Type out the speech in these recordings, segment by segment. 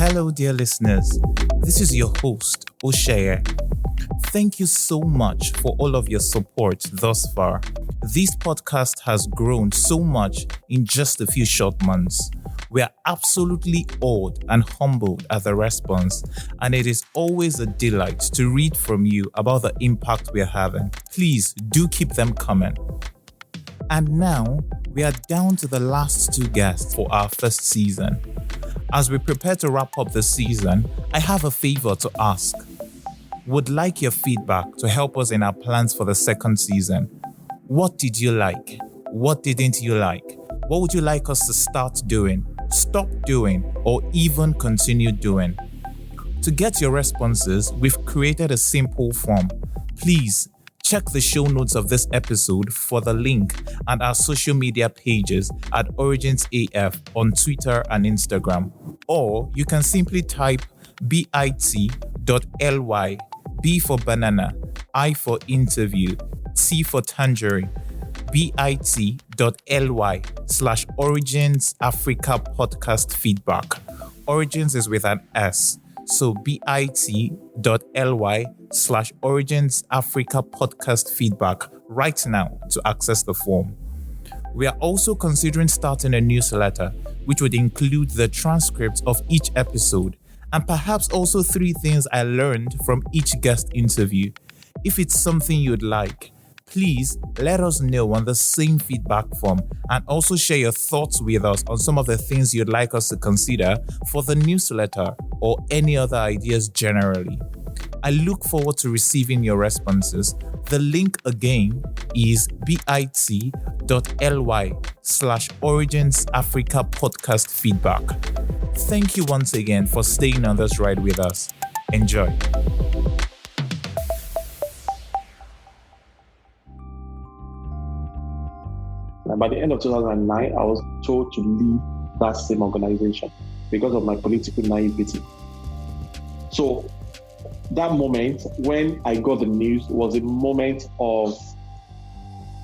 Hello, dear listeners. This is your host, Osheye. Thank you so much for all of your support thus far. This podcast has grown so much in just a few short months. We are absolutely awed and humbled at the response, and it is always a delight to read from you about the impact we are having. Please do keep them coming. And now, we are down to the last two guests for our first season. As we prepare to wrap up the season, I have a favor to ask. Would like your feedback to help us in our plans for the second season. What did you like? What didn't you like? What would you like us to start doing, stop doing, or even continue doing? To get your responses, we've created a simple form. Please check the show notes of this episode for the link and our social media pages at OriginsAF on Twitter and Instagram. Or you can simply type bit.ly, B for banana, I for interview, T for tangerine, bit.ly/Origins Africa Podcast Feedback. Origins is with an S, so bit.ly/Origins Africa Podcast Feedback right now to access the form. We are also considering starting a newsletter, which would include the transcripts of each episode and perhaps also 3 things I learned from each guest interview. If it's something you'd like, please let us know on the same feedback form and also share your thoughts with us on some of the things you'd like us to consider for the newsletter or any other ideas generally. I look forward to receiving your responses. The link again is bit.ly/Origins Africa Podcast Feedback. Thank you once again for staying on this ride with us. Enjoy. By the end of 2009, I was told to leave that same organization because of my political naivety. So that moment when I got the news was a moment of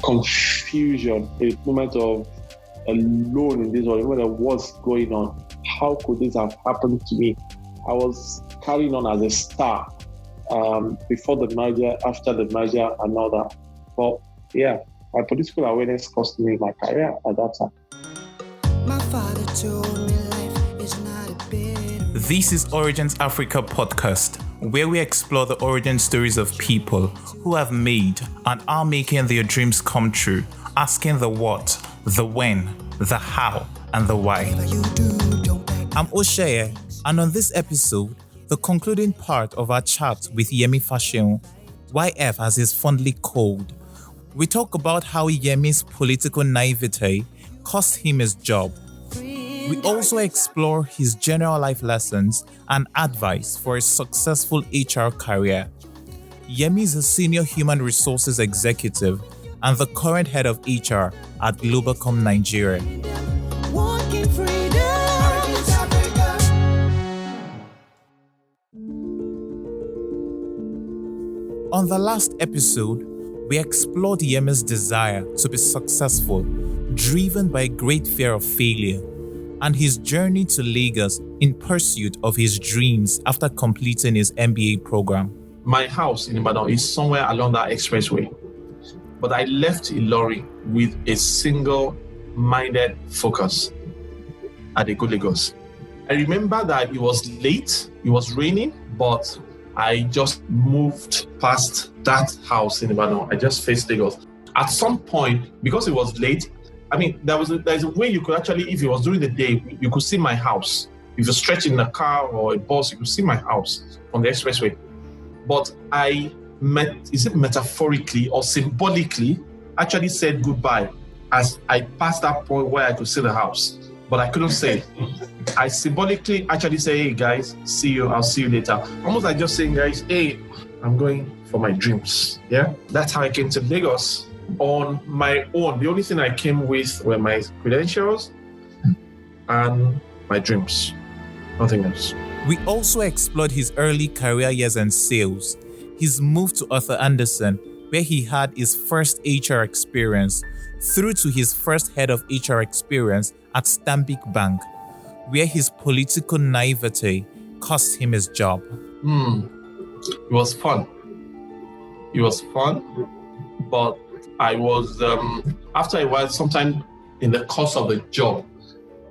confusion, a moment of alone in this world, a moment of what's going on. How could this have happened to me? I was carrying on as a star before the merger, after the merger, and all that. But yeah, my political awareness cost me my career at that time. My father told me life is not a bit. This is Origins Africa Podcast, where we explore the origin stories of people who have made and are making their dreams come true, asking the what, the when, the how, and the why. I'm Osheye, and on this episode, the concluding part of our chat with Yemi Faseun, YF as he's fondly called, we talk about how Yemi's political naivete cost him his job. We also explore his general life lessons and advice for a successful HR career. Yemi is a senior human resources executive and the current head of HR at Globacom Nigeria. On the last episode, we explored Yemi's desire to be successful, driven by a great fear of failure, and his journey to Lagos in pursuit of his dreams after completing his MBA program. My house in Ibadan is somewhere along that expressway, but I left Ilori with a single-minded focus at Eko Lagos. I remember that it was late, it was raining, but I just moved past that house in Ibadan. I just faced Lagos. At some point, because it was late, there's a way you could actually, if it was during the day, you could see my house. If you're stretching a car or a bus, you could see my house from the expressway. But I metaphorically or symbolically actually said goodbye as I passed that point where I could see the house. But I couldn't say it. I symbolically actually say, hey guys, see you, I'll see you later. Almost like just saying, guys, hey, I'm going for my dreams. Yeah, that's how I came to Lagos on my own. The only thing I came with were my credentials and my dreams, nothing else. We also explored his early career years in sales, his move to Arthur Andersen, where he had his first HR experience, through to his first head of HR experience at Stanbic Bank. where his political naivete cost him his job. It was fun. But I was, after a while, sometime in the course of the job,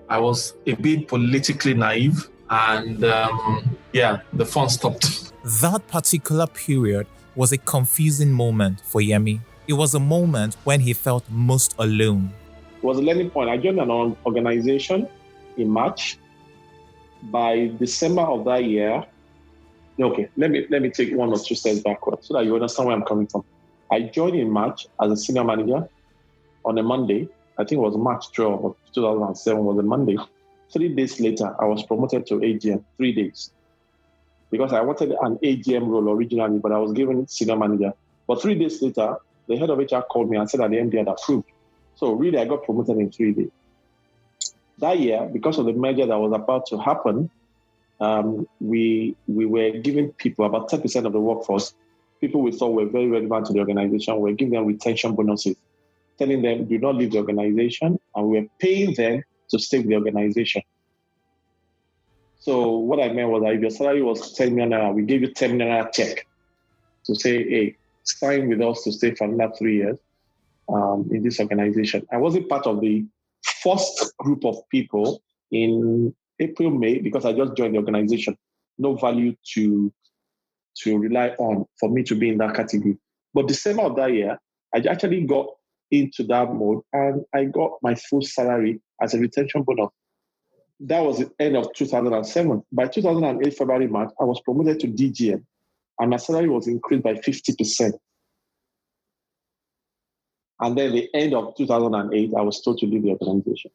I was a bit politically naive, and the fun stopped. That particular period was a confusing moment for Yemi. It was a moment when he felt most alone. It was a learning point. I joined an organization in March. By December of that year, okay, let me take 1 or 2 steps backwards so that you understand where I'm coming from. I joined in March as a senior manager on a Monday. I think it was March 12 of 2007 was a Monday. 3 days later, I was promoted to AGM, 3 days. Because I wanted an AGM role originally, but I was given senior manager. But 3 days later, the head of HR called me and said that the MD had approved. So really, I got promoted in 3 days. That year, because of the merger that was about to happen, we were giving people, about 10% of the workforce, people we thought were very relevant to the organization, we were giving them retention bonuses, telling them, do not leave the organization, and we were paying them to stay with the organization. So what I meant was that if your salary was 10 million naira, we gave you 10 million naira check to say, hey, sign with us to stay for another 3 years in this organization. I wasn't part of the first group of people in April, May, because I just joined the organization. No value to rely on for me to be in that category. But December of that year, I actually got into that mode and I got my full salary as a retention bonus. That was the end of 2007. By 2008, February, March, I was promoted to DGM and my salary was increased by 50%. And then the end of 2008, I was told to leave the organization.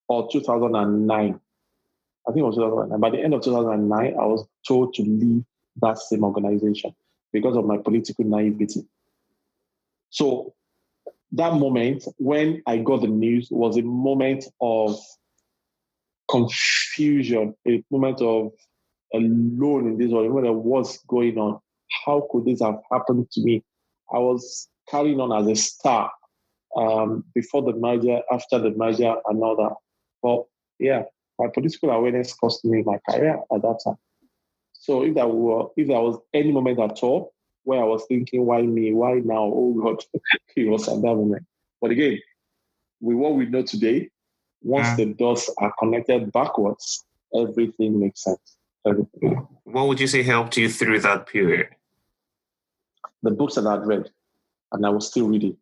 Or 2009. I think it was 2009. By the end of 2009, I was told to leave that same organization because of my political naivety. So that moment when I got the news was a moment of confusion, a moment of alone in this world. When what's going on? How could this have happened to me? I was carrying on as a star before the merger, after the merger, and all that. But yeah, my political awareness cost me my career at that time. So if there was any moment at all where I was thinking, why me? Why now? Oh God, it was at that moment. But again, with what we know today, once the dots are connected backwards, everything makes sense. Everything. What would you say helped you through that period? The books that I'd read, and I was still reading,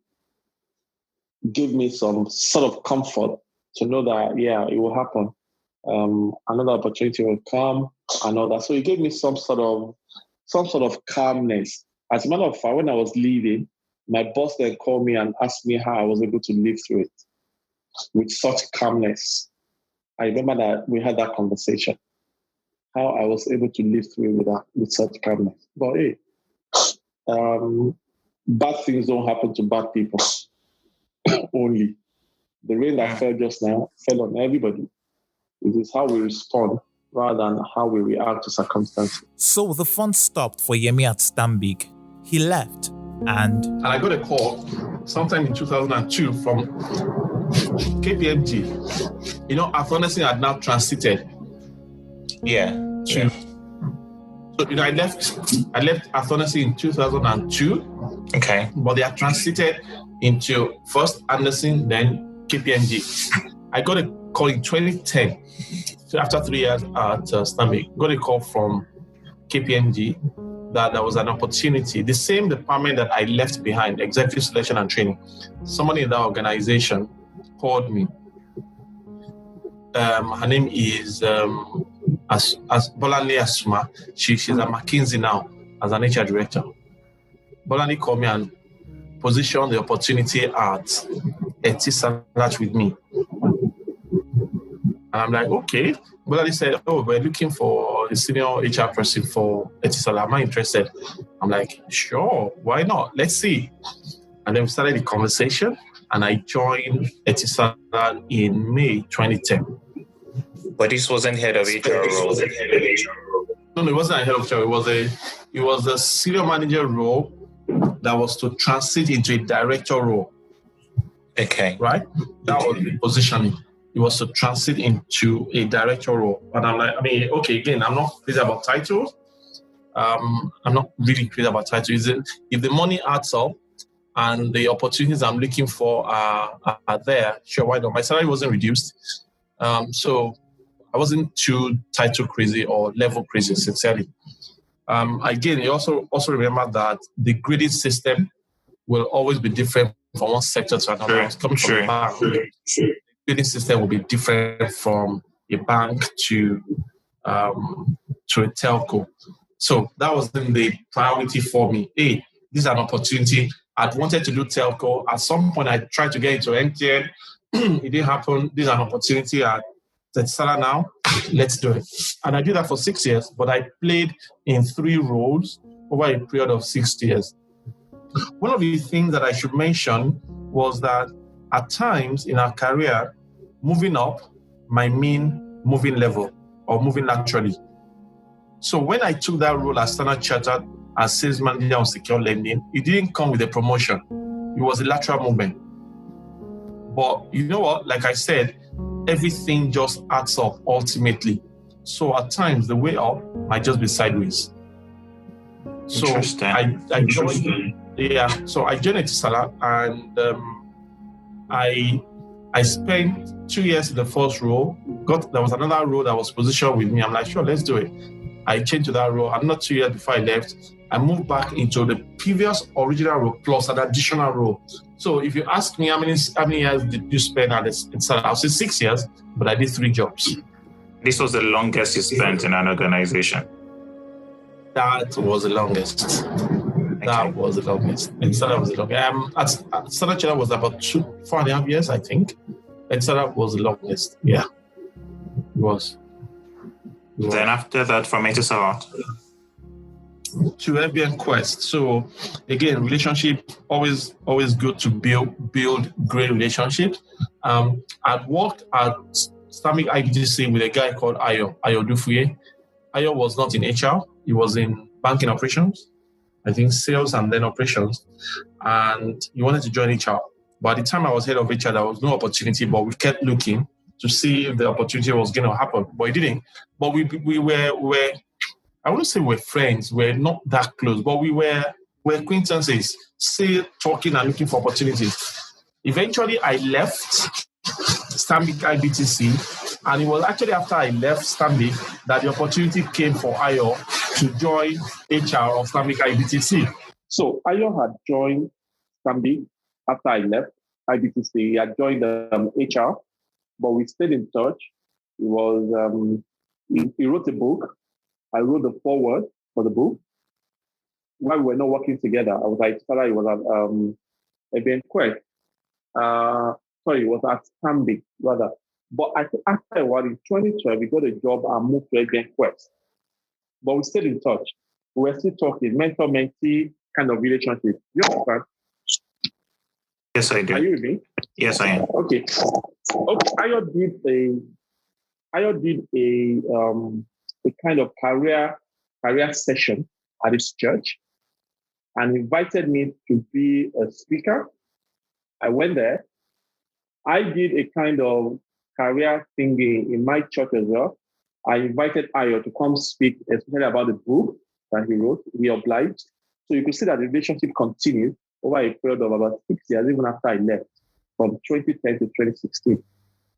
gave me some sort of comfort to know that, yeah, it will happen. Another opportunity will come, and all that. So it gave me some sort of calmness. As a matter of fact, when I was leaving, my boss then called me and asked me how I was able to live through it with such calmness. I remember that we had that conversation, how I was able to live through it with such calmness. But hey, bad things don't happen to bad people only. The rain that fell just now fell on everybody. It is how we respond rather than how we react to circumstances. So the fun stopped for Yemi at Stanbic. He left and I got a call sometime in 2002 from KPMG. You know, Athonesi had now transited. So, you know, I left Athonesi in 2002. Okay. But they are transited into first Anderson, then KPMG. I got a call in 2010. So after 3 years at Stanbic, got a call from KPMG that there was an opportunity, the same department that I left behind, executive selection and training. Somebody in that organization called me. Her name is Bolanle Asuma. She's at McKinsey now as an HR director. Bolanle called me and positioned the opportunity at Etisalat with me. And I'm like, okay. Bolanle said, oh, we're looking for a senior HR person for Etisalat. Am I interested? I'm like, sure, why not? Let's see. And then we started the conversation, and I joined Etisalat in May 2010. But this wasn't head of HR role. No, it wasn't a head of HR. It was a senior manager role that was to transit into a director role. Okay. Right? That was the positioning. it was to transit into a director role. And I'm like, okay, again, I'm not crazy about titles. I'm not really crazy about titles. If the money adds up and the opportunities I'm looking for are there, sure, why not? My salary wasn't reduced. So I wasn't too title crazy or level crazy, sincerely. Again, you also remember that the grading system will always be different from one sector to another. It's coming from a bank. The grading system will be different from a bank to a telco. So that wasn't the priority for me. Hey, this is an opportunity. I'd wanted to do telco. At some point, I tried to get into MTN. It didn't happen. This is an opportunity at Salah now. Let's do it. And I did that for 6 years, but I played in 3 roles over a period of 6 years. One of the things that I should mention was that at times in our career, moving up might mean moving level or moving laterally. So when I took that role as Standard Chartered as sales manager on secure lending, it didn't come with a promotion. It was a lateral movement. But you know what? Like I said, everything just adds up ultimately. So at times, the way up might just be sideways. So I joined, so I joined Etisalat, and I spent 2 years in the first role. There was another role that was positioned with me. I'm like, sure, let's do it. I changed to that role. Another 2 years before I left, I moved back into the previous original role plus an additional role. So if you ask me how many years did you spend at Etisalat, I'll say 6 years, but I did 3 jobs. This was the longest you spent in an organization? That was the longest. That was the longest. Etisalat was the longest. At Standard Chartered was about 4.5 years, I think. Etisalat was the longest. Yeah, it was. Then after that, from Etisalat to FBN Quest. So again, relationship always good to build great relationships. I'd worked at Stanbic IBTC with a guy called Ayo Dufuye. Ayo was not in HR; he was in banking operations, I think sales and then operations, and he wanted to join HR. But at the time I was head of HR, there was no opportunity, but we kept looking to see if the opportunity was going to happen, but it didn't. But we were I wouldn't say we're friends, we're not that close, but we're acquaintances, still talking and looking for opportunities. Eventually, I left Stanbic IBTC, and it was actually after I left Stanbic that the opportunity came for Ayo to join HR of Stanbic IBTC. So Ayo had joined Stanbic after I left IBTC. He had joined HR, but we stayed in touch. He wrote a book. I wrote the foreword for the book. While we were not working together, I was like, he was at FBN Quest. It was at Stanbic, rather. But I think after a while, in 2012, we got a job and moved to FBN Quest. But we stayed in touch. We were still talking, mentor-mentee kind of relationship. You understand? Yes, I do. Are you with me? Yes, I am. Okay. Ayo did a kind of career session at his church and invited me to be a speaker. I went there. I did a kind of career thingy in my church as well. I invited Ayo to come speak, especially about the book that he wrote. We obliged. So you could see that the relationship continued over a period of about 6 years, even after I left, from 2010 to 2016.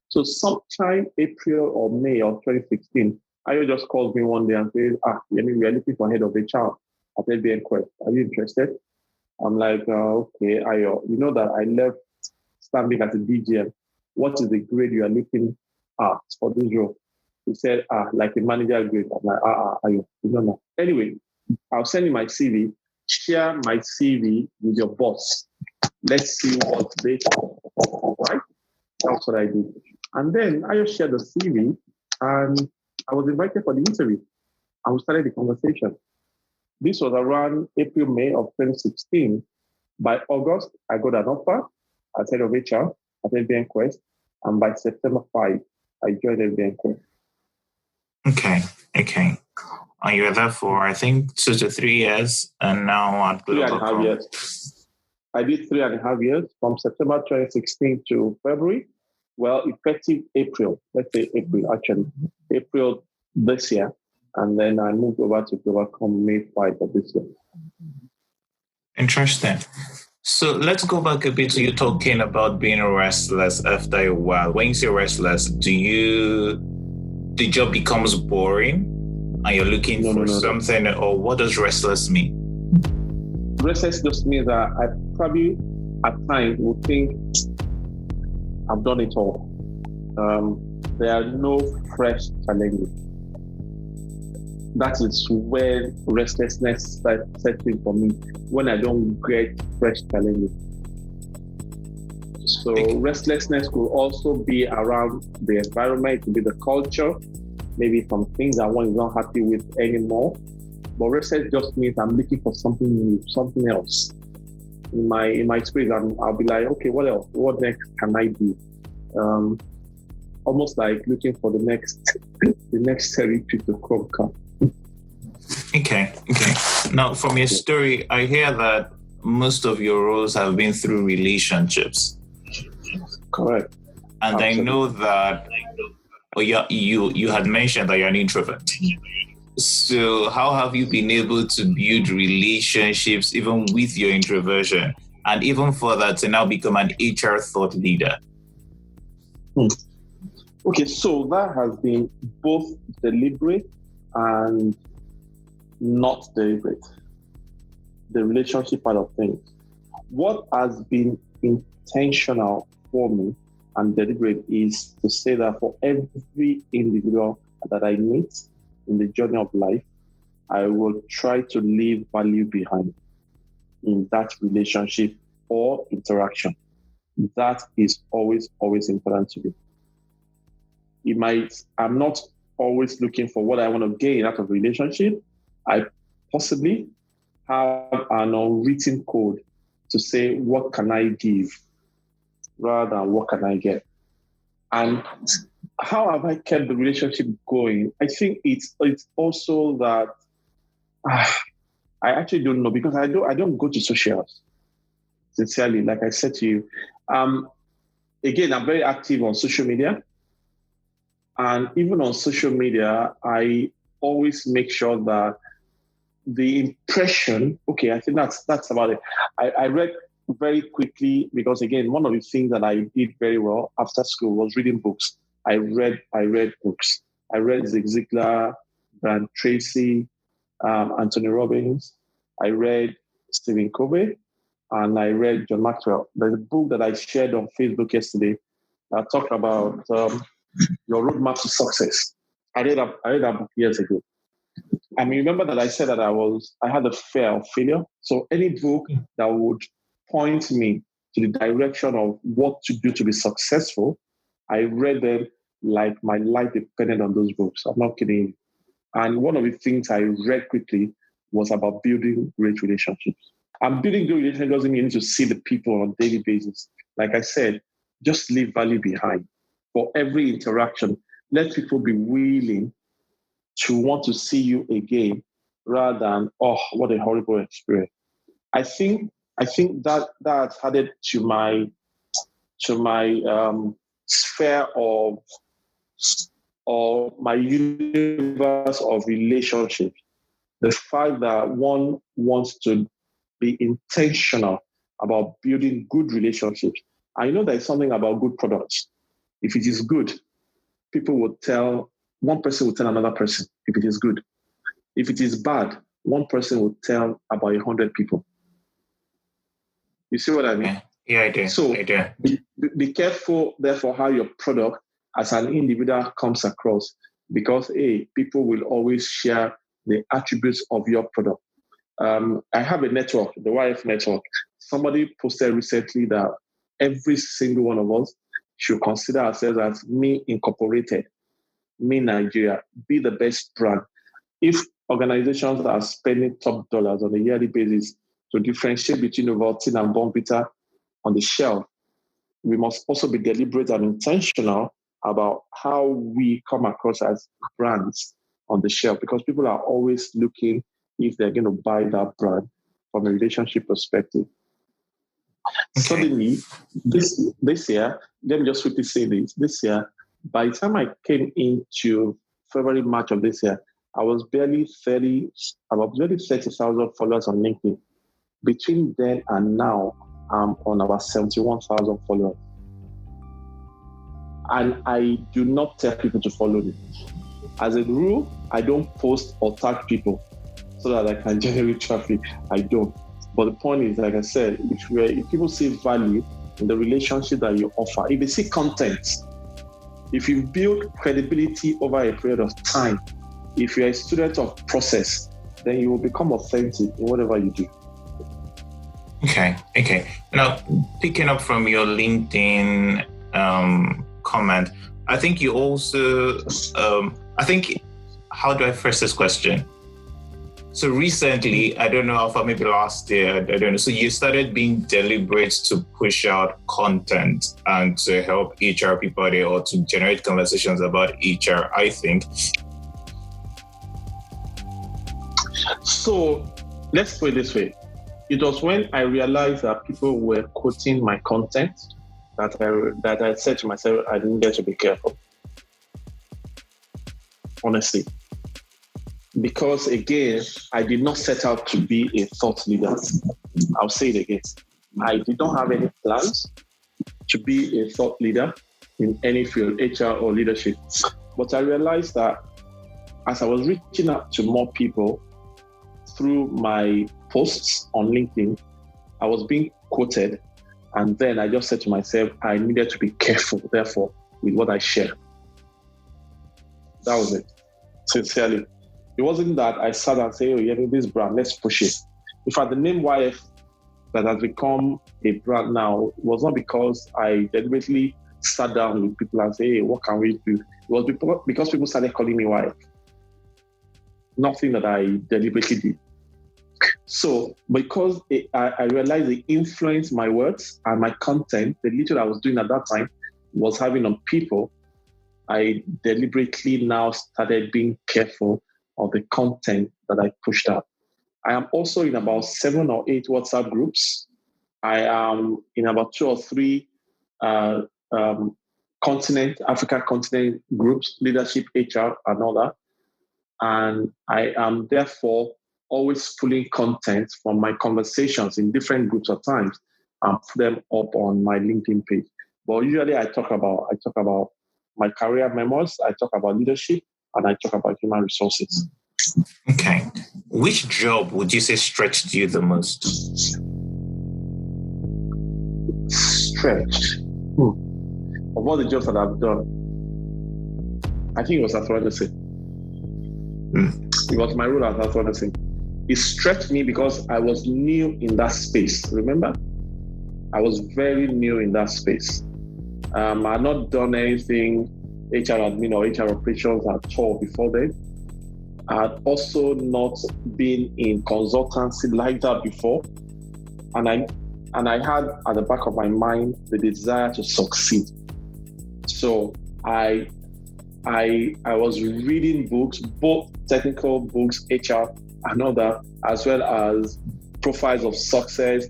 So sometime April or May of 2016, Ayo just calls me one day and says, Yemi, we are looking for head of HR at FBN Quest. Are you interested? I'm like, okay, Ayo, you know that I left Stanbic as a DGM. What is the grade you are looking at for this role? He said, like a manager grade. I'm like, Ayo, you don't know. Anyway, I'll send you my CV. Share my CV with your boss. Let's see what they do. Right? That's what I did. And then I just shared the CV and I was invited for the interview. And we started the conversation. This was around April, May of 2016. By August, I got an offer as head of HR at FBN Quest. And by September 5, I joined FBN Quest. Okay. And you were there for, I think, 2 to 3 years, and now at Globacom. 3.5 years. I did 3.5 years from September 2016 to February Well, effective April, let's say April, actually, April this year. And then I moved over to Globacom May 5 of this year. Interesting. So let's go back a bit to you talking about being restless after a while. When you say restless, the job becomes boring and you're looking for something, or what does restless mean? Restless just means that I probably at times will think I've done it all. There are no fresh challenges. That is when restlessness sets in for me, when I don't get fresh challenges. So restlessness could also be around the environment, it could be the culture, maybe some things that one is not happy with anymore. But restless just means I'm looking for something new, something else. In my spirit, I'll be like, okay, what else? What next can I do? Almost like looking for the next territory to conquer. Okay. Now, from your story, I hear that most of your roles have been through relationships. Correct. And absolutely. I know that you had mentioned that you're an introvert. So how have you been able to build relationships even with your introversion, and even further to now become an HR thought leader? Okay, so that has been both deliberate and not deliberate. The relationship part of things. What has been intentional for me and deliberate is to say that for every individual that I meet in the journey of life, I will try to leave value behind in that relationship or interaction. That is always important to me. I'm not always looking for what I want to gain out of a relationship. I possibly have an unwritten code to say, what can I give rather than what can I get? And how have I kept the relationship going? I think it's also that I actually don't know, because I don't go to socials, sincerely, like I said to you. Again, I'm very active on social media. And even on social media, I always make sure that the impression, okay, I think that's about it. I read very quickly, because again, one of the things that I did very well after school was reading books. I read books. I read Zig Ziglar, Brian Tracy, Anthony Robbins. I read Stephen Covey, and I read John Maxwell. There's a book that I shared on Facebook yesterday that talked about your roadmap to success. I read that book years ago. I mean, remember that I said that I had a fear of failure. So any book that would point me to the direction of what to do to be successful, I read them like my life depended on those books. I'm not kidding you. And one of the things I read quickly was about building great relationships. And building great relationships doesn't mean you need to see the people on a daily basis. Like I said, just leave value behind. For every interaction, let people be willing to want to see you again rather than, oh, what a horrible experience. I think that added to my sphere of, or my universe of relationships. The fact that one wants to be intentional about building good relationships. I know there's something about good products. If it is good, one person will tell another person if it is good. If it is bad, one person will tell about 100 people. You see what I mean? Yeah, I do. So I do. Be careful, therefore, how your product as an individual comes across, because people will always share the attributes of your product. I have a network, the YF network. Somebody posted recently that every single one of us should consider ourselves as Me Incorporated, Me Nigeria, be the best brand. If organizations are spending top dollars on a yearly basis to differentiate between Ovaltine and Bonvita on the shelf, we must also be deliberate and intentional about how we come across as brands on the shelf, because people are always looking if they're going to buy that brand from a relationship perspective. Suddenly, this year, let me just quickly say this. This year, by the time I came into February, March of this year, I was about barely 30,000 followers on LinkedIn. Between then and now, I'm on about 71,000 followers. And I do not tell people to follow me. As a rule, I don't post or tag people so that I can generate traffic. I don't. But the point is, like I said, if people see value in the relationship that you offer, if they see content, if you build credibility over a period of time, if you're a student of process, then you will become authentic in whatever you do. Okay. Now, picking up from your LinkedIn comment, I think you also, how do I phrase this question? So recently, I don't know how far, maybe last year, I don't know. So you started being deliberate to push out content and to help HR people there, or to generate conversations about HR, I think. So let's put it this way. It was when I realized that people were quoting my content that I said to myself, I needed to be careful. Honestly. Because again, I did not set out to be a thought leader. I'll say it again. I did not have any plans to be a thought leader in any field, HR or leadership. But I realized that as I was reaching out to more people through my posts on LinkedIn, I was being quoted. And then I just said to myself, I needed to be careful, therefore, with what I share. That was it. Sincerely. It wasn't that I sat and said, oh, yeah, this brand, let's push it. In fact, the name YF that has become a brand now was not because I deliberately sat down with people and say, hey, what can we do? It was because people started calling me YF. Nothing that I deliberately did. So because I realized it influenced my words and my content, the little I was doing at that time was having on people, I deliberately now started being careful of the content that I pushed out. I am also in about 7 or 8 WhatsApp groups. I am in about 2 or 3 Africa continent groups, leadership, HR, and all that. And I am therefore always pulling content from my conversations in different groups at times and put them up on my LinkedIn page. But usually I talk about my career memoirs, I talk about leadership, and I talk about human resources. Okay. Which job would you say stretched you the most? Stretched? Of all the jobs that I've done, I think it was athletic. It was my role as athletic. It stretched me because I was new in that space. Remember? I was very new in that space. I had not done anything HR admin or HR operations at all before then. I had also not been in consultancy like that before. And I had at the back of my mind the desire to succeed. So I was reading books, both technical books, HR and all that, as well as profiles of success,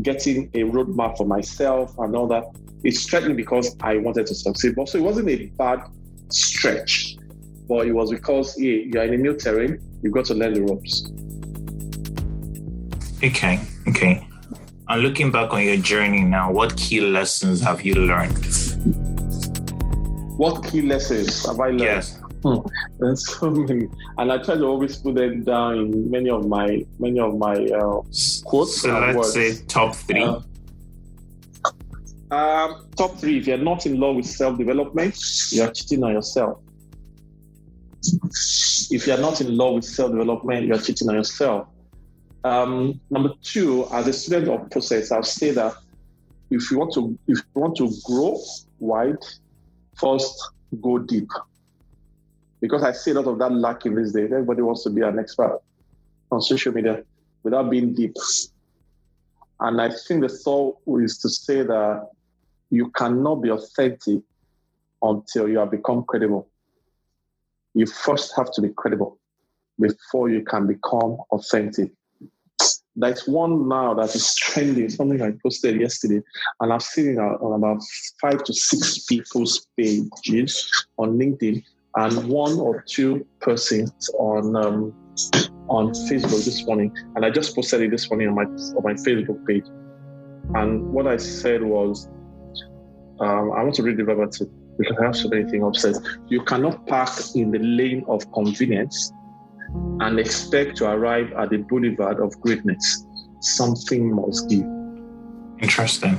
getting a roadmap for myself and all that. It stretched me because I wanted to succeed. So it wasn't a bad stretch, but it was because you're in a new terrain, you've got to learn the ropes. Okay. And looking back on your journey now, what key lessons have you learned? What key lessons have I learned? Yes. There's so many, and I try to always put them down in many of my quotes. So let's words. say top 3. Top 3. If you're not in love with self-development, you're cheating on yourself. If you're not in love with self-development, you're cheating on yourself. Number 2, as a student of process, I'll say that if you want to grow wide, first go deep. Because I see a lot of that lacking these days. Everybody wants to be an expert on social media without being deep. And I think the thought is to say that you cannot be authentic until you have become credible. You first have to be credible before you can become authentic. There's one now that is trending, something I posted yesterday, and I've seen it on about 5 to 6 people's pages on LinkedIn and 1 or 2 persons on Facebook this morning. And I just posted it this morning on my Facebook page. And what I said was, I want to read the verbatim because I have so many things upstairs. You cannot park in the lane of convenience and expect to arrive at the boulevard of greatness. Something must give. Interesting.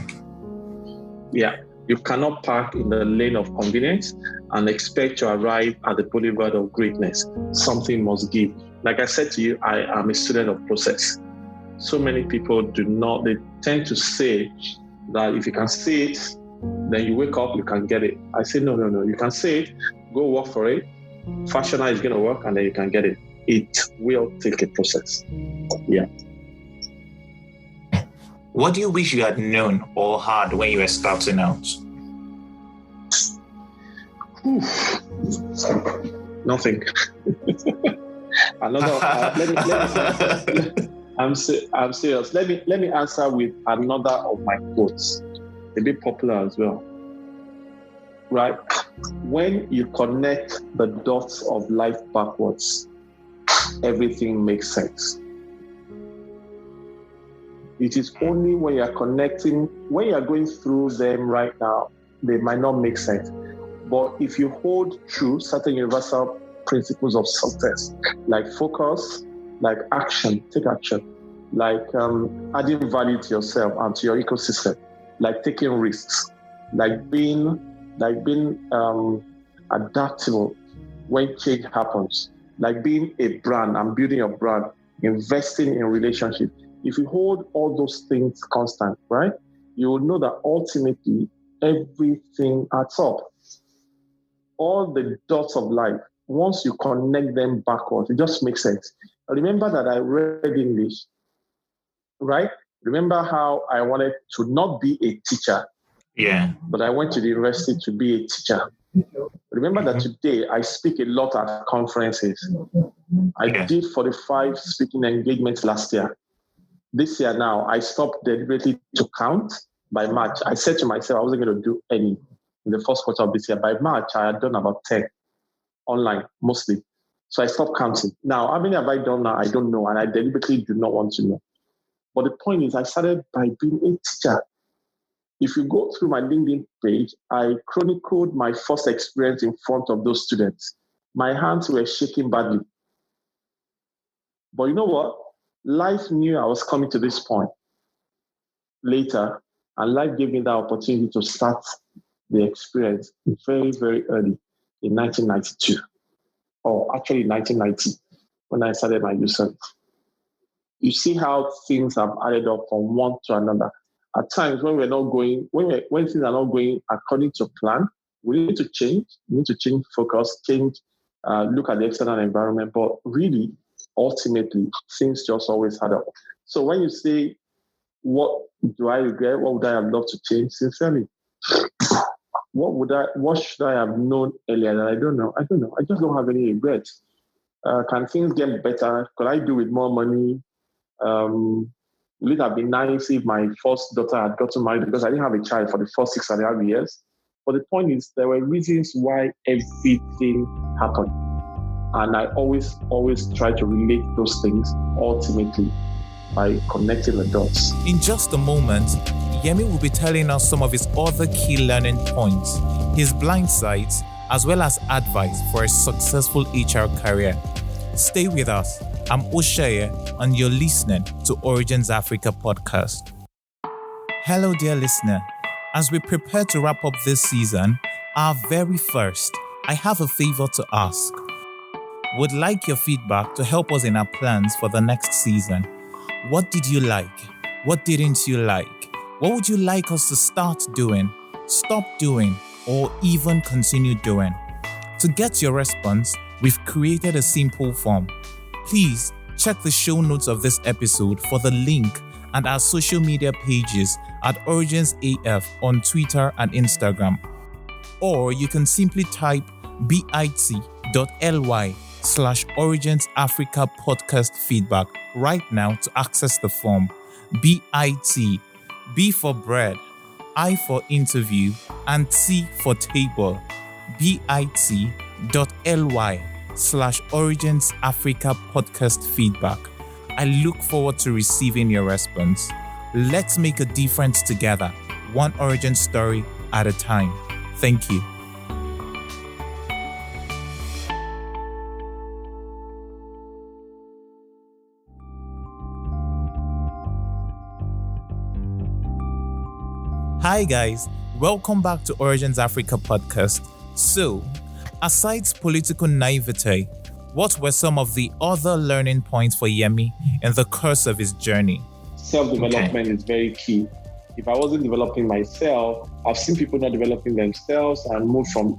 Yeah. You cannot park in the lane of convenience and expect to arrive at the boulevard of greatness. Something must give. Like I said to you, I am a student of process. So many people they tend to say that if you can see it, then you wake up, you can get it. I say, no. You can say it, go work for it. Fashioner is going to work and then you can get it. It will take a process. Yeah. What do you wish you had known or had when you were starting out? Nothing. I'm serious. Let me answer with another of my quotes, a bit popular as well. Right? When you connect the dots of life backwards, everything makes sense. It is only when you're going through them right now, they might not make sense. But if you hold true certain universal principles of success, like focus, like action, take action, like adding value to yourself and to your ecosystem, like taking risks, like being adaptable when change happens, like being a brand and building a brand, investing in relationships. If you hold all those things constant, right, you will know that ultimately everything adds up. All the dots of life, once you connect them backwards, it just makes sense. I remember that I read English, right? Remember how I wanted to not be a teacher, but I went to the university to be a teacher. Remember that today I speak a lot at conferences. I did 45 speaking engagements last year. This year now, I stopped deliberately to count. By March, I said to myself I wasn't going to do any in the first quarter of this year. By March, I had done about 10 online, mostly. So I stopped counting. Now, how many have I done now? I don't know, and I deliberately do not want to know. But the point is, I started by being a teacher. If you go through my LinkedIn page, I chronicled my first experience in front of those students. My hands were shaking badly. But you know what? Life knew I was coming to this point later, and life gave me that opportunity to start the experience very, very early in 1992, or actually 1990, when I started my youth service. You see how things have added up from one to another. At times when when things are not going according to plan, we need to change. We need to change focus, look at the external environment. But really, ultimately, things just always add up. So when you say, what do I regret? What would I have loved to change? Sincerely, what should I have known earlier that I don't know? I don't know. I just don't have any regrets. Can things get better? Could I do with more money? Would it have been nice if my first daughter had gotten married? Because I didn't have a child for the first 6.5 years. But the point is, there were reasons why everything happened. And I always try to relate those things ultimately by connecting the dots. In just a moment, Yemi will be telling us some of his other key learning points, his blind sides, as well as advice for a successful HR career. Stay with us. I'm Osheye, and you're listening to Origins Africa podcast. Hello, dear listener. As we prepare to wrap up this season, our very first, I have a favor to ask. Would like your feedback to help us in our plans for the next season. What did you like? What didn't you like? What would you like us to start doing, stop doing, or even continue doing? To get your response, we've created a simple form. Please check the show notes of this episode for the link and our social media pages at Origins AF on Twitter and Instagram. Or you can simply type bit.ly/Origins Africa podcast feedback right now to access the form. BIT, B for bread, I for interview, and T for table. bit.ly/Origins Africa podcast feedback. I look forward to receiving your response. Let's make a difference together, one origin story at a time. Thank you. Hi guys, welcome back to Origins Africa podcast. So, aside political naivete, what were some of the other learning points for Yemi in the course of his journey? Self-development is very key. If I wasn't developing myself, I've seen people not developing themselves and move from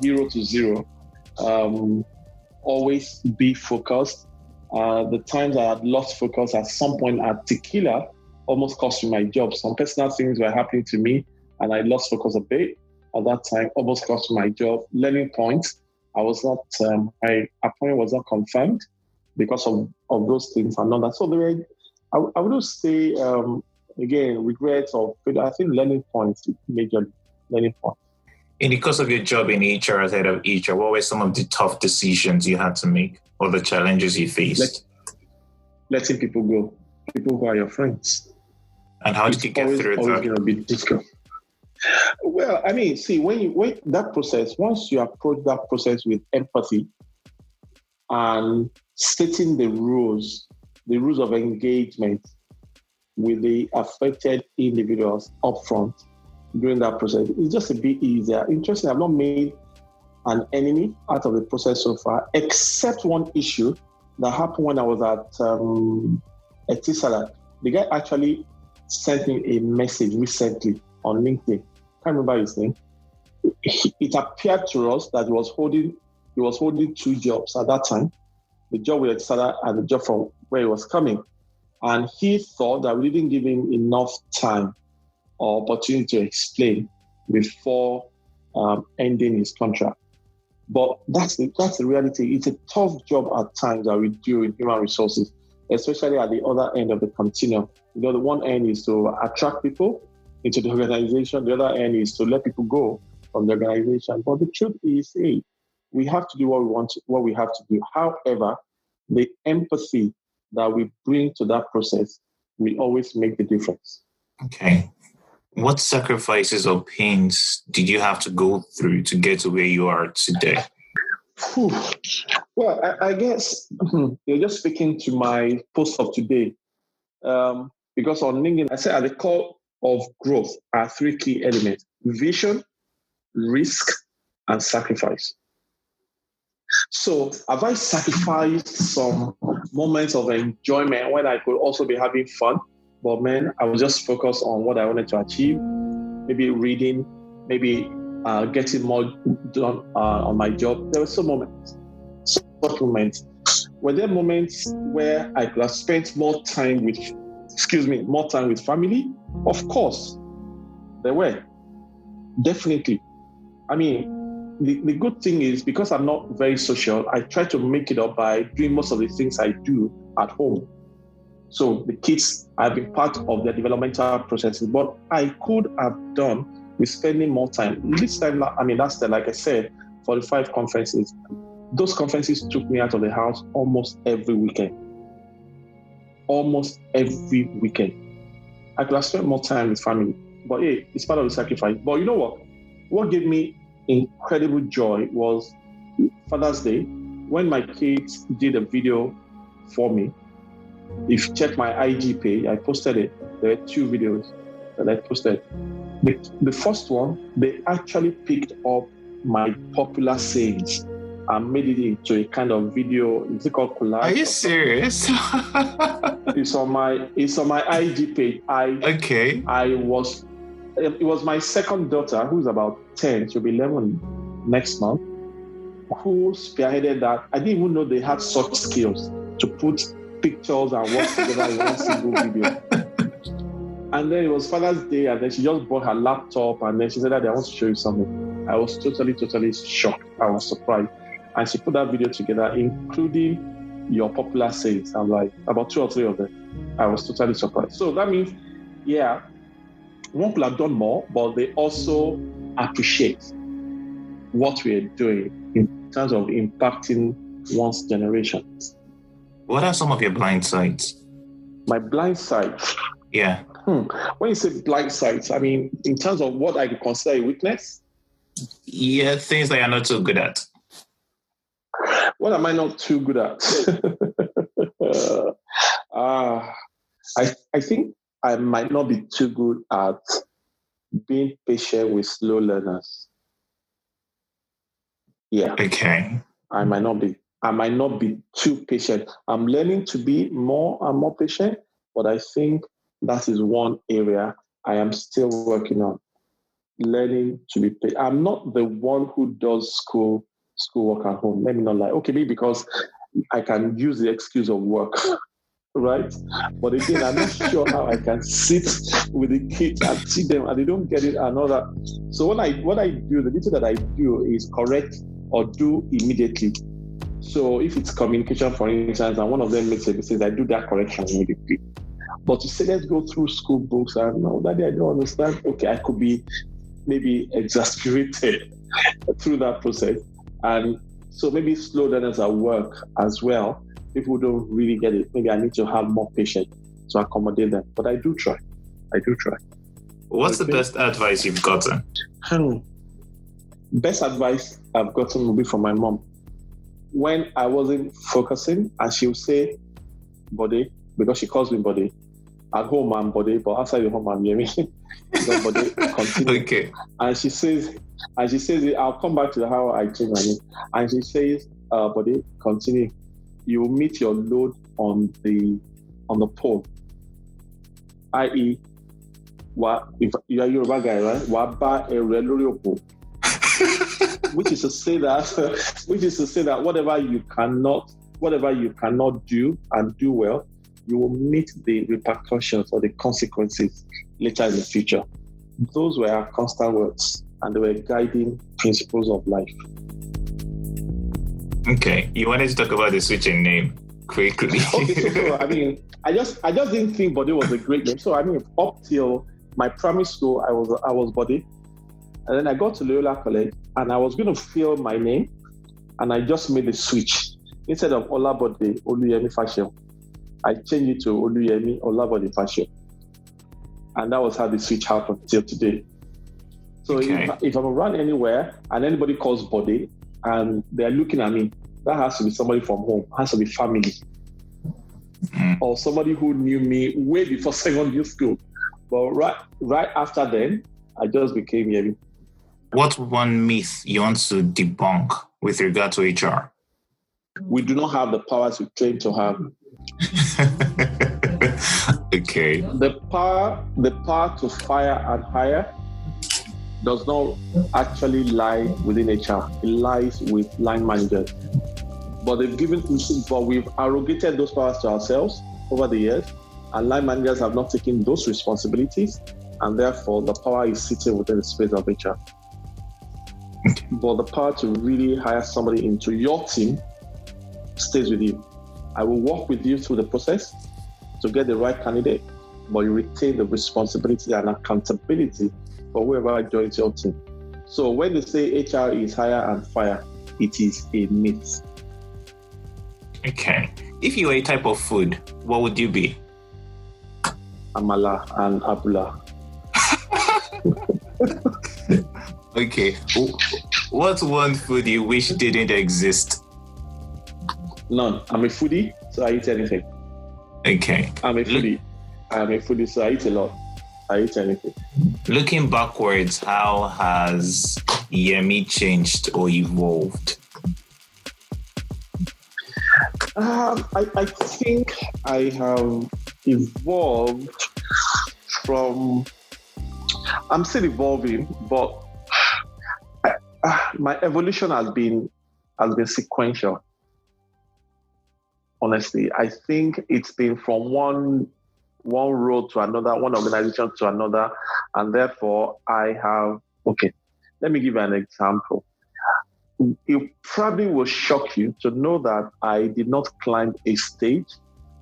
hero to zero. Always be focused. The times I had lost focus at some point at tequila almost cost me my job. Some personal things were happening to me and I lost focus a bit at that time, almost cost me my job. Learning points, I was not, my appointment was not confirmed because of those things and all that. So there were, I would say, again, regrets or I think learning points, major learning points. In the course of your job in HR as head of HR, what were some of the tough decisions you had to make or the challenges you faced? Letting people go, people who are your friends. And how did you get through that? Always going to be difficult. Well, I mean, see, when that process, once you approach that process with empathy and stating the rules of engagement with the affected individuals upfront during that process, it's just a bit easier. Interesting, I've not made an enemy out of the process so far, except one issue that happened when I was at Etisalat. The guy actually sent me a message recently on LinkedIn. Can't remember his name. It appeared to us that he was holding two jobs at that time, the job with Etisalat and the job from where he was coming. And he thought that we didn't give him enough time or opportunity to explain before ending his contract. But that's the reality. It's a tough job at times that we do in human resources, especially at the other end of the continuum. You know, the one end is to attract people into the organization. The other end is to let people go from the organization. But the truth is, hey, we have to do what we have to do. However, the empathy that we bring to that process will always make the difference. Okay. What sacrifices or pains did you have to go through to get to where you are today? Well, I guess you're just speaking to my post of today. Because on LinkedIn, I said at the core of growth are three key elements: vision, risk, and sacrifice. So have I sacrificed some moments of enjoyment when I could also be having fun? But man, I was just focused on what I wanted to achieve, maybe reading, maybe getting more done on my job. There were some moments. Were there moments where I could have spent more time with family? Of course, there were. Definitely. I mean, the good thing is, because I'm not very social, I try to make it up by doing most of the things I do at home. So the kids have been part of their developmental processes, but I could have done with spending more time. This time, I mean, last time, like I said, 45 conferences. Those conferences took me out of the house almost every weekend. Almost every weekend. I could have spent more time with family, but hey, it's part of the sacrifice. But you know what? What gave me incredible joy was Father's Day, when my kids did a video for me. If you check my IG page, I posted it. There were 2 videos that I posted. The first one, they actually picked up my popular sayings and made it into a kind of video. Is it called collage? Are you serious? It's on my IG page. It was my second daughter, who's about 10, she'll be 11 next month, who spearheaded that. I didn't even know they had such skills to put pictures and work together in one single video. And then it was Father's Day, and then she just brought her laptop, and then she said, "Daddy, I want to show you something." I was totally shocked. I was surprised. And she put that video together, including your popular sayings. I'm like, about 2 or 3 of them. I was totally surprised. So that means, yeah, one could have done more, but they also appreciate what we're doing in terms of impacting one's generation. What are some of your blind sides? My blind sides. Yeah. When you say blind sides, I mean, in terms of what I could consider a weakness? Yeah, things that you're not so good at. What am I not too good at? I think I might not be too good at being patient with slow learners. Yeah. Okay. I might not be too patient. I'm learning to be more and more patient, but I think that is one area I am still working on. Learning to be patient. I'm not the one who does schoolwork at home. Let me not lie. Okay, maybe because I can use the excuse of work, right? But again, I'm not sure how I can sit with the kids and teach them and they don't get it and all that. So what I do, the little that I do is correct or do immediately. So if it's communication, for instance, and one of them makes a mistake, I do that correction immediately. But to say, let's go through school books and no, Daddy, I don't understand. Okay, I could be maybe exasperated through that process. And so maybe slow learners at work as well. People don't really get it. Maybe I need to have more patience to accommodate them. But I do try. What's the best advice you've gotten? Best advice I've gotten will be from my mom. When I wasn't focusing, and she would say, Bode, because she calls me Bode. At home, I'm Bode, but outside the home, I'm Yemi. Bode, continue. Okay. And she says, I'll come back to how I change my name. And she says, Bode, continue. You will meet your load on the pole. I.e., if you are Yoruba guy, right? Waba lórí òpó. Which is to say that whatever you cannot do and do well, you will meet the repercussions or the consequences later in the future. Those were our constant words, and they were guiding principles of life. Okay, you wanted to talk about the switching name quickly. Okay, so I mean, I just didn't think Bode was a great name. So I mean, up till my primary school, I was Bode, and then I got to Loyola College, and I was going to fill my name, and I just made the switch. Instead of Olabode Oluyemi Faseun, I changed it to Oluyemi Olabode Faseun, and that was how the switch happened till today. So okay. if I'm around anywhere and anybody calls Bode and they're looking at me, that has to be somebody from home, has to be family, or somebody who knew me way before secondary school. But right after then, I just became Yemi. What's one myth you want to debunk with regard to HR? We do not have the powers we claim to have. Okay. The power to fire and hire does not actually lie within HR. It lies with line managers. But we've arrogated those powers to ourselves over the years, and line managers have not taken those responsibilities, and therefore the power is sitting within the space of HR. Okay. But the power to really hire somebody into your team stays with you. I will work with you through the process to get the right candidate, but you retain the responsibility and accountability for whoever joins your team. So when they say HR is hire and fire, it is a myth. Okay. If you were a type of food, what would you be? Amala and Abula. Okay. What's one food you wish didn't exist? None. I'm a foodie, so I eat anything. Okay. I'm a foodie, so I eat a lot. I eat anything. Looking backwards, how has Yemi changed or evolved? I think I have evolved from. I'm still evolving, but my evolution has been sequential. Honestly, I think it's been from one road to another, one organization to another, and therefore I have. Okay, let me give you an example. it probably will shock you to know that I did not climb a stage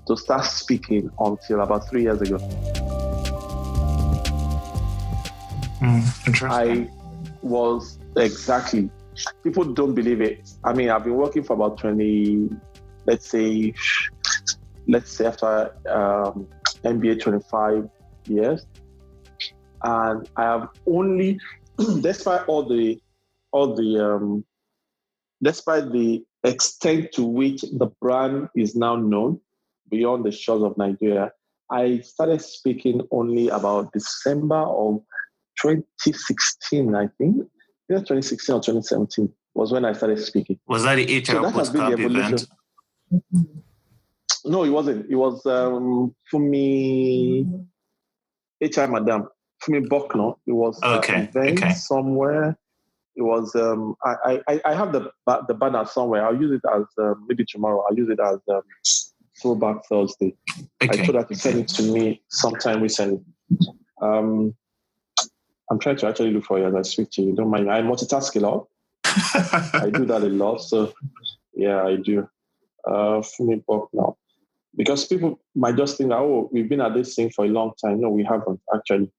to start speaking until about 3 years ago. Interesting. I was exactly. People don't believe it. I mean, I've been working for about 20, let's say after MBA 25 years. And I have only, despite despite the extent to which the brand is now known beyond the shores of Nigeria, I started speaking only about December of 2016, I think. Either 2016 or 2017 was when I started speaking. Was that the So HR that has been the Postcamp evolution. event? No, it wasn't. It was Fumi HR Madam, Fumi Bokno. It was an event somewhere. It was I have the banner somewhere. I'll use it as maybe tomorrow. I'll use it as Throwback Thursday. I told her to send it to me sometime recently. I'm trying to actually look for it as I speak to you. Don't mind. I multitask a lot. I do that a lot. So yeah, I do. Fumi Bokno. Because people might just think, oh, we've been at this thing for a long time. No, we haven't actually.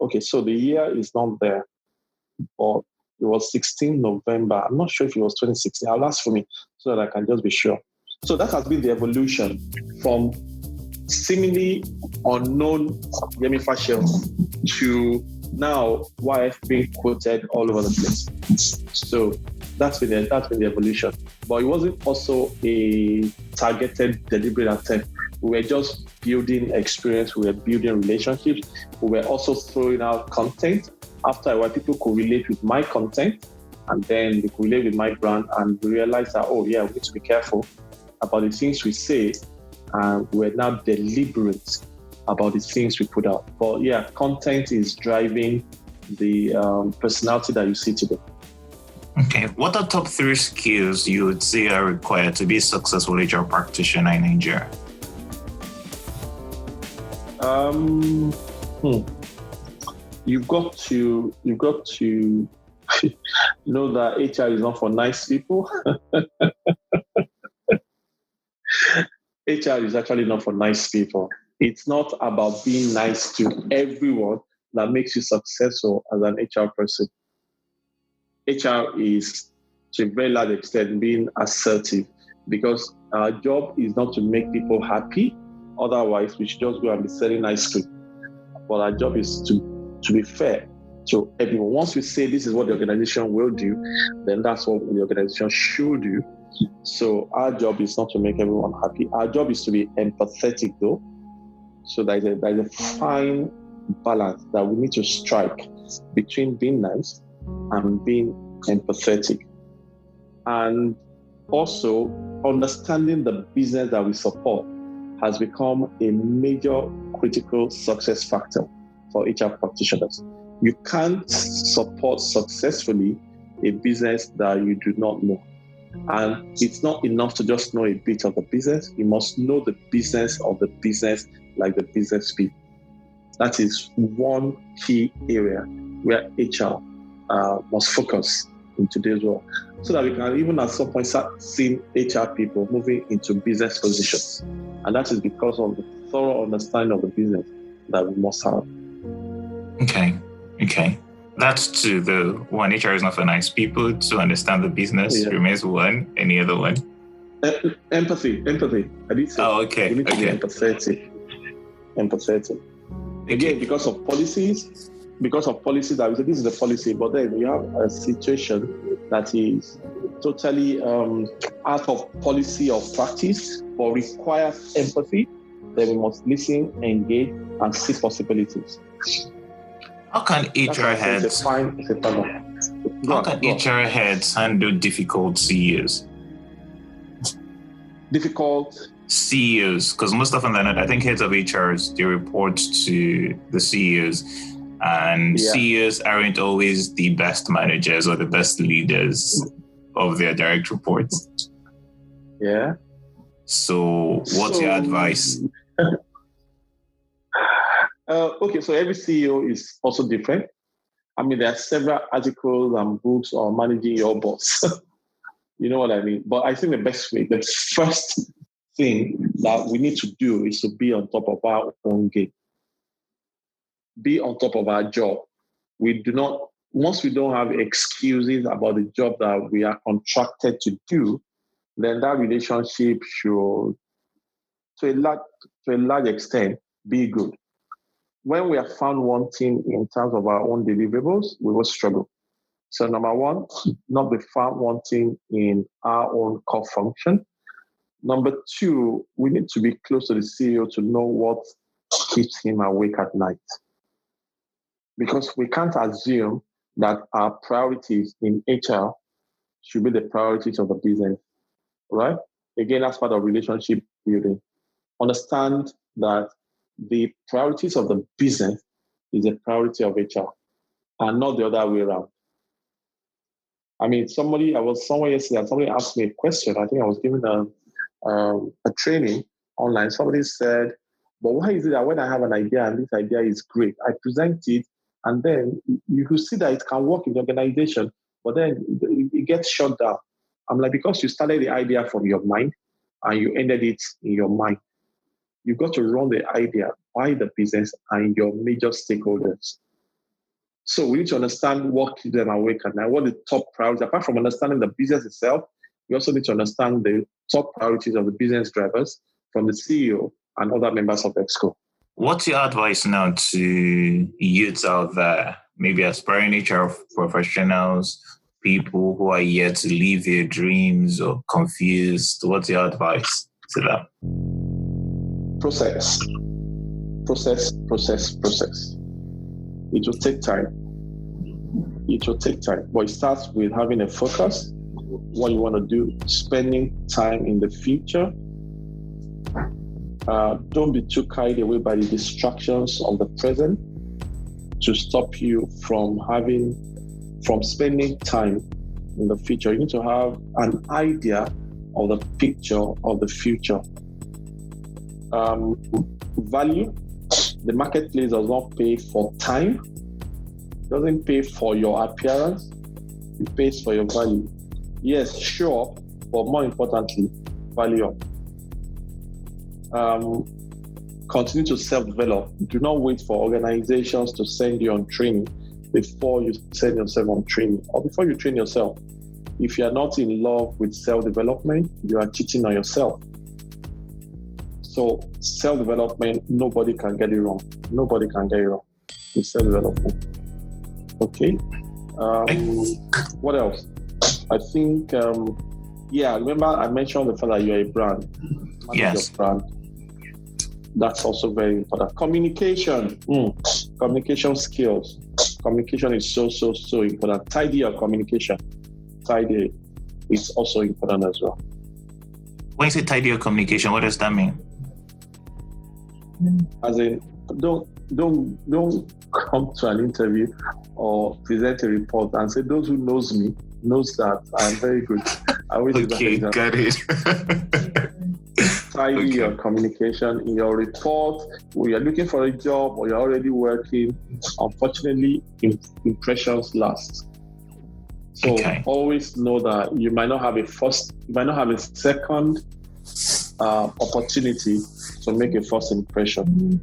Okay, so the year is not there. But it was 16 November. I'm not sure if it was 2016. I'll ask for me so that I can just be sure. So that has been the evolution from seemingly unknown Yemi Faseun to now YF being quoted all over the place. So that's been the evolution. But it wasn't also a targeted, deliberate attempt. We were just building experience. We were building relationships. We were also throwing out content. After a while, people could relate with my content, and then they could relate with my brand, and we realized that, oh yeah, we need to be careful about the things we say, and we're now deliberate about the things we put out. But yeah, content is driving the personality that you see today. Okay, what are top 3 skills you would say are required to be a successful HR practitioner in Nigeria? You've got to know that HR is not for nice people. HR is actually not for nice people. It's not about being nice to everyone that makes you successful as an HR person. HR is, to a very large extent, being assertive, because our job is not to make people happy. Otherwise, we should just go and be selling ice cream. But our job is to be fair to everyone. Once we say this is what the organization will do, then that's what the organization should do. So our job is not to make everyone happy. Our job is to be empathetic, though. So there's a fine balance that we need to strike between being nice and being empathetic. And also, understanding the business that we support has become a major critical success factor for HR practitioners. You can't support successfully a business that you do not know. And it's not enough to just know a bit of the business. You must know the business of the business, like the business people. That is one key area where HR must focus in today's world, so that we can even at some point start seeing HR people moving into business positions. And that is because of the thorough understanding of the business that we must have. Okay. That's 2, though. 1, HR is not for nice people. 2, understand the business remains 1. Any other one? Empathy. I did say. Oh, okay. We need to be empathetic. Again, because of policies that we say this is the policy, but then you have a situation that is totally out of policy or practice, but requires empathy. Then we must listen, engage, and seek possibilities. How can HR heads handle difficult CEOs? Difficult CEOs, because most often than not, I think heads of HRs, they report to the CEOs, and CEOs aren't always the best managers or the best leaders of their direct reports. Yeah. So what's your advice? Okay, so every CEO is also different. I mean, there are several articles and books on managing your boss. You know what I mean? But I think the best way, the first thing that we need to do is to be on top of our own game. Be on top of our job. Once we don't have excuses about the job that we are contracted to do, then that relationship should, to a large extent, be good. When we are found wanting in terms of our own deliverables, we will struggle. So number one, not be found wanting in our own core function. Number two, we need to be close to the CEO to know what keeps him awake at night. Because we can't assume that our priorities in HR should be the priorities of the business, right? Again, that's part of relationship building. Understand that the priorities of the business is a priority of HR and not the other way around. I mean, I was somewhere yesterday and somebody asked me a question. I think I was giving a training online. Somebody said, but why is it that when I have an idea and this idea is great, I present it and then you could see that it can work in the organization, but then it gets shut down. I'm like, because you started the idea from your mind and you ended it in your mind. You've got to run the idea by the business and your major stakeholders. So we need to understand what keeps them awake at night, what the top priorities. Apart from understanding the business itself, we also need to understand the top priorities of the business drivers from the CEO and other members of the ExCo. What's your advice now to youths out there, maybe aspiring HR professionals, people who are yet to live their dreams or confused? What's your advice to them? Process. It will take time. But it starts with having a focus, what you want to do, spending time in the future. Don't be too carried away by the distractions of the present to stop you from spending time in the future. You need to have an idea of the picture of the future. Value. The marketplace does not pay for time. It doesn't pay for your appearance. It pays for your value. Yes, show up, but more importantly, value up. Continue to self-develop. Do not wait for organizations to send you on training before you send yourself on training or before you train yourself. If you are not in love with self-development, you are cheating on yourself. So self-development, nobody can get it wrong. Nobody can get it wrong with self-development. Okay. What else? I think, remember I mentioned the fact that you're a brand. Yes. Your brand. That's also very important. Communication. Communication skills. Communication is so important. Tidy your communication. Tidy. It's also important as well. When you say tidy your communication, what does that mean? As in, don't come to an interview or present a report and say, those who knows me knows that I'm very good. I always okay, got it. Tidy your communication in your report. When you're looking for a job or you're already working, unfortunately, impressions last. So always know that you might not have a second opportunity to make a first impression.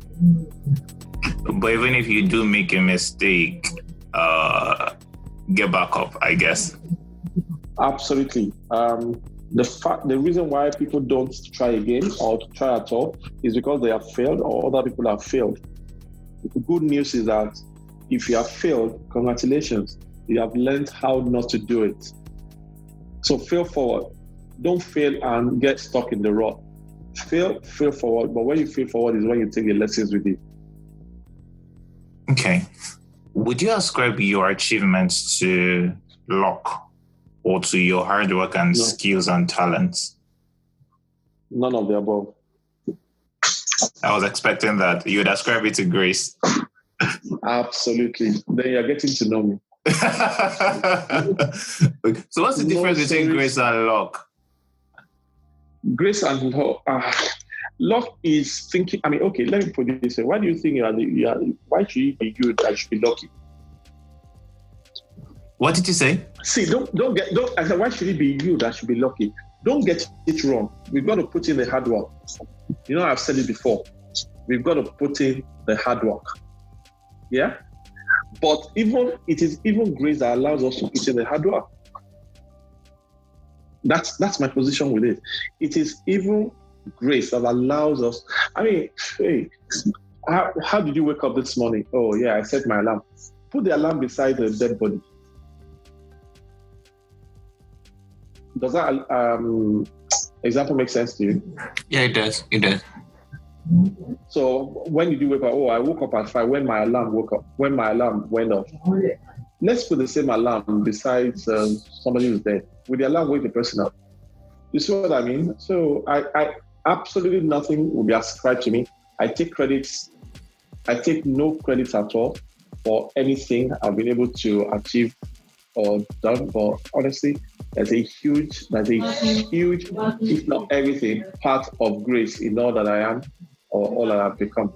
But even if you do make a mistake, get back up, I guess. Absolutely. The reason why people don't try again or to try at all is because they have failed or other people have failed. The good news is that if you have failed, congratulations. You have learned how not to do it. So fail forward. Don't fail and get stuck in the rut. Fail forward. But when you fail forward is when you take the lessons with you. Okay. Would you ascribe your achievements to luck or to your hard work and skills and talents? None of the above. I was expecting that you would ascribe it to grace. Absolutely. Then you're getting to know me. So what's the difference between grace and luck? Grace and luck. Luck is thinking. I mean, okay, let me put it this way. Why do you think why should you be good? I should be lucky. What did you say? See, don't. I said, why should it be you that should be lucky? Don't get it wrong. We've got to put in the hard work. I've said it before. We've got to put in the hard work. Yeah? But it is even grace that allows us to put in the hard work. That's my position with it. It is even grace that allows us. I mean, hey, how did you wake up this morning? Oh, yeah, I set my alarm. Put the alarm beside the dead body. Does that example make sense to you? Yeah, it does. It does. So when did you wake up? Oh, I woke up at 5 when my alarm woke up, when my alarm went off. Let's put the same alarm beside somebody who's dead. Will the alarm wake the person up? You see what I mean? So I absolutely nothing will be ascribed to me. I take no credits at all for anything I've been able to achieve or done. But honestly, there's a huge, if not everything, part of grace in all that I am or all that I've become.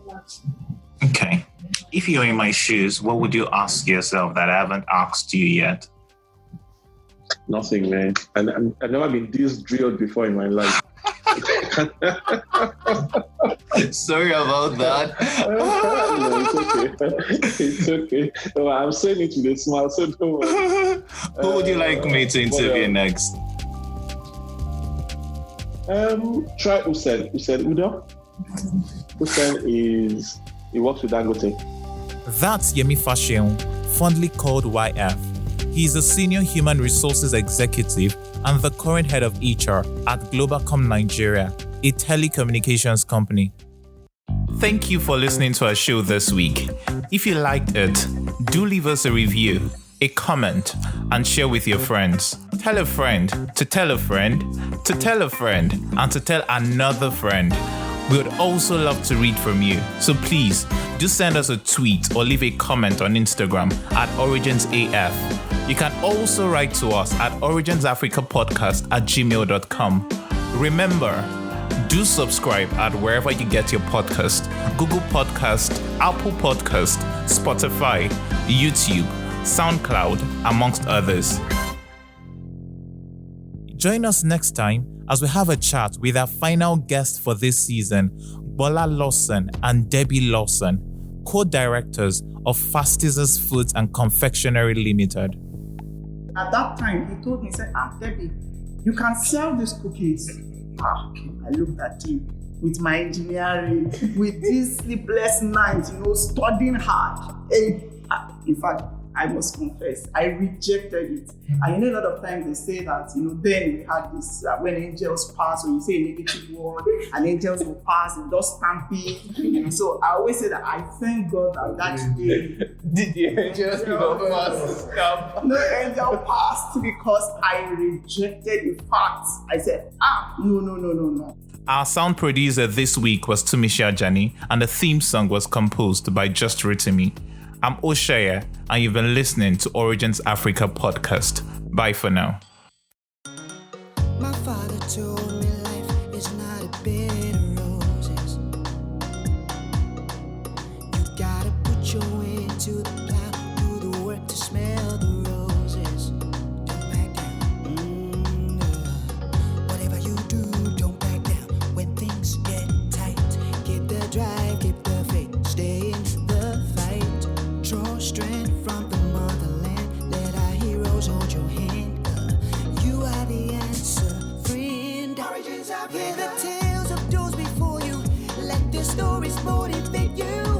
Okay. If you're in my shoes, what would you ask yourself that I haven't asked you yet? Nothing, man. And I've never been this drilled before in my life. Sorry about that. No, it's okay. No, I'm saying it with a smile, so don't worry. Who would you like me to interview next? Try Usain. Udo. Usain he works with Dangote. That's Yemi Faseun, fondly called YF. He is a senior human resources executive and the current head of HR at Globacom Nigeria, a telecommunications company. Thank you for listening to our show this week. If you liked it, do leave us a review, a comment, and share with your friends. Tell a friend to tell a friend to tell a friend and to tell another friend. We would also love to read from you. So please, do send us a tweet or leave a comment on Instagram at OriginsAF. You can also write to us at originsafricapodcast@gmail.com. Remember, do subscribe at wherever you get your podcast: Google Podcast, Apple Podcast, Spotify, YouTube, SoundCloud, amongst others. Join us next time as we have a chat with our final guest for this season, Bola Lawson and Debbie Lawson, co-directors of Fastiz's Foods and Confectionery Limited. At that time, he told me, he said, Debbie, you can sell these cookies. Okay. I looked at him with my engineering, with these sleepless nights, studying hard. In fact, I must confess, I rejected it. And a lot of times they say that, then we had this, when angels pass, or you say a negative word, and angels will pass, and just stamping. So I always say that I thank God that day. Did the angels pass? No angel passed because I rejected the facts. I said, no. Our sound producer this week was Tumisha Jani, and the theme song was composed by Just Ritimi. I'm Oshaya, and you've been listening to Origins Africa podcast. Bye for now. My father told me life is not a bed of roses. You gotta put your way to the plow, do the work to smell the roses. Don't back down. Whatever you do, don't back down. When things get tight, keep the drive, keep the faith, stay in the fight. Draw strength from the motherland. Let our heroes hold your hand. You are the answer, friend. Origins Africa. Hear the tales of those before you. Let their stories motivate you.